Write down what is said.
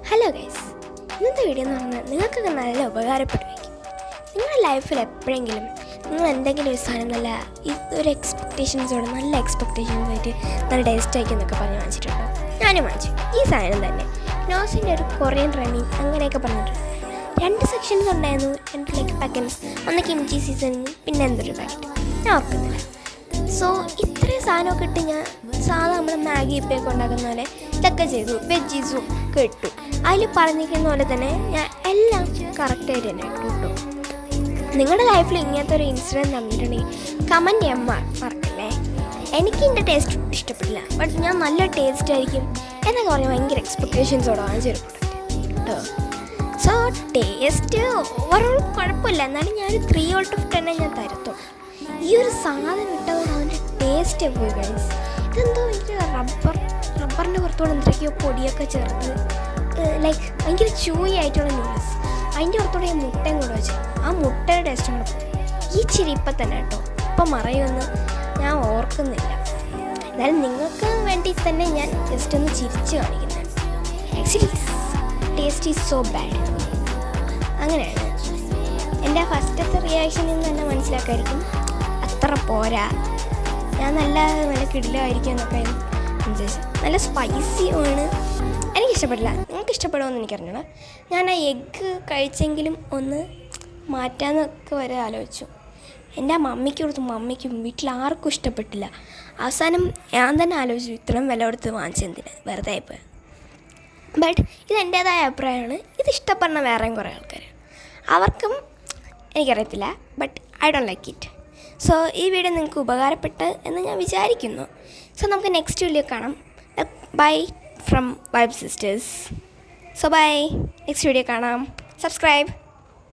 Hello guys, ഇന്നത്തെ video എന്ന് പറഞ്ഞാൽ നിങ്ങൾക്കൊക്കെ നല്ല ഉപകാരപ്പെടുമായിരിക്കും. നിങ്ങളുടെ ലൈഫിൽ എപ്പോഴെങ്കിലും നിങ്ങൾ എന്തെങ്കിലും ഒരു സാധനം നല്ല ഒരു എക്സ്പെക്റ്റേഷൻസോടെ നല്ല എക്സ്പെക്റ്റേഷൻസായിട്ട് നല്ല ടേസ്റ്റ് ആക്കി എന്നൊക്കെ പറഞ്ഞ് വാങ്ങിച്ചിട്ടുണ്ടോ? ഞാനും വാങ്ങിച്ചു. ഈ സാധനം തന്നെ നോസിൻ്റെ ഒരു കൊറിയൻ റണ്ണിങ് അങ്ങനെയൊക്കെ പറഞ്ഞിട്ടുണ്ട്. 2 സെക്ഷൻസ് ഉണ്ടായിരുന്നു, 2 ലൈക്ക് പാക്കറ്റ്സ്. ഒന്ന് കിംചി സീസണിങ്, പിന്നെ എന്തൊരു പാക്കറ്റ് ഞാൻ ഓർക്കുന്നില്ല. സോ ഇത്രയും സാധനമൊക്കെ ഇട്ട് ഞാൻ സാധാ നമ്മൾ മാഗി ഇപ്പൊക്കെ ഉണ്ടാക്കുന്ന പോലെ ഇതൊക്കെ ചെയ്തു. വെജീസും ഒക്കെ ഇട്ടു. അതിൽ പറഞ്ഞിരിക്കുന്ന പോലെ തന്നെ ഞാൻ എല്ലാം കറക്റ്റായിട്ട് തന്നെ ഇട്ടു കിട്ടും. നിങ്ങളുടെ ലൈഫിൽ ഇങ്ങനത്തെ ഒരു ഇൻസിഡൻറ്റ് തന്നിട്ടുണ്ടെങ്കിൽ കമൻറ്റ് ചെയ്യാൻ മറക്കല്ലേ. എനിക്ക് ഇതിൻ്റെ ടേസ്റ്റ് ഇഷ്ടപ്പെട്ടില്ല, ബട്ട് ഞാൻ നല്ല ടേസ്റ്റ് ആയിരിക്കും എന്നൊക്കെ പറഞ്ഞാൽ ഭയങ്കര എക്സ്പെക്റ്റേഷൻസോടെ വാങ്ങിച്ചൊരു പ്രൊഡക്റ്റ് കേട്ടോ. സോ ടേസ്റ്റ് ഓവറോൾ കുഴപ്പമില്ല, എന്നാലും ഞാൻ 3 ഔട്ട് ഓഫ് 10 ഞാൻ തരത്തുള്ളൂ. ഈ ഒരു സാധനം ഇട്ടതുകൊണ്ട് അവൻ്റെ ടേസ്റ്റ് പോയി ഗൈസ്. ഇതെന്തോ എനിക്ക് റബ്ബറിൻ്റെ പുറത്തോടെ എന്തൊക്കെയോ പൊടിയൊക്കെ ചേർത്ത് ലൈക്ക് ഭയങ്കര ചൂയി ആയിട്ടുള്ള നൂഡിൽസ്. അതിൻ്റെ പുറത്തോടെ ഞാൻ മുട്ടയും കൂടെ വെച്ചു. ആ മുട്ടയുടെ ടേസ്റ്റും കൂടെ പോയി. ഈ ചിരി ഇപ്പം തന്നെ കേട്ടോ, ഇപ്പം മറയുമെന്ന് ഞാൻ ഓർക്കുന്നില്ല. എന്നാലും നിങ്ങൾക്ക് വേണ്ടി തന്നെ ഞാൻ ജസ്റ്റ് ഒന്ന് ചിരിച്ച് കാണിക്കുന്നതാണ്. Actually taste is so bad. അങ്ങനെയാണ് എൻ്റെ ഫസ്റ്റത്തെ റിയാക്ഷനിൽ നിന്ന് തന്നെ മനസ്സിലാക്കായിരിക്കും അത്ര പോരാ, ഞാൻ നല്ല കിടിലമായിരിക്കും എന്നൊക്കെ വിചാരിച്ചു. നല്ല സ്പൈസിയുമാണ്, എനിക്കിഷ്ടപ്പെട്ടില്ല. നിങ്ങൾക്ക് ഇഷ്ടപ്പെടുമെന്ന് എനിക്കറിഞ്ഞൂടാ. ഞാൻ ആ എഗ്ഗ് കഴിച്ചെങ്കിലും ഒന്ന് മാറ്റാമെന്നൊക്കെ വരെ ആലോചിച്ചു. എൻ്റെ മമ്മിക്ക് കൊടുത്തു, മമ്മിക്കും വീട്ടിൽ ആർക്കും ഇഷ്ടപ്പെട്ടില്ല. അവസാനം ഞാൻ തന്നെ ആലോചിച്ചു, ഇത്രയും വില കൊടുത്ത് വാങ്ങിച്ചെന്തിന്, വെറുതെ ആയിപ്പോയി. ബട്ട് ഇത് എൻ്റേതായ അഭിപ്രായമാണ്. ഇത് ഇഷ്ടപ്പെടുന്ന വേറെയും കുറേ ആൾക്കാർ, അവർക്കും എനിക്കറിയത്തില്ല. But I don't like it. So ഈ വീഡിയോ നിങ്ങൾക്ക് ഉപകാരപ്പെട്ട് എന്ന് ഞാൻ വിചാരിക്കുന്നു. സോ നമുക്ക് നെക്സ്റ്റ് വീഡിയോ കാണാം. Bye from Vibe Sisters. So bye, next video കാണാം. സബ്സ്ക്രൈബ്.